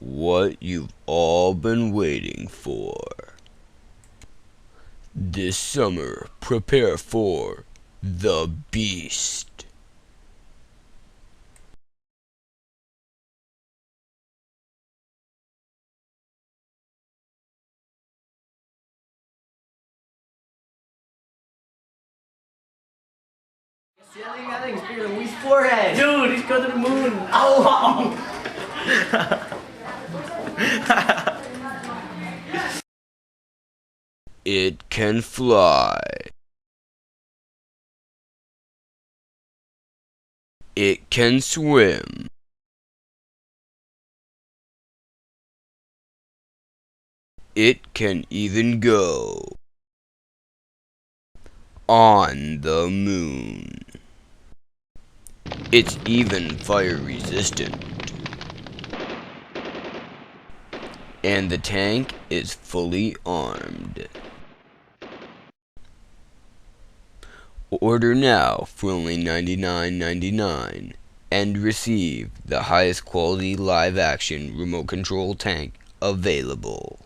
what you've all been waiting for. This summer, prepare for the Beast. I think it's bigger than Wee's forehead. Dude, he's going to the moon. Oh! It can fly. It can swim. It can even go on the moon. It's even fire resistant. And the tank is fully armed. Order now for only $99.99 and receive the highest quality live action remote control tank available.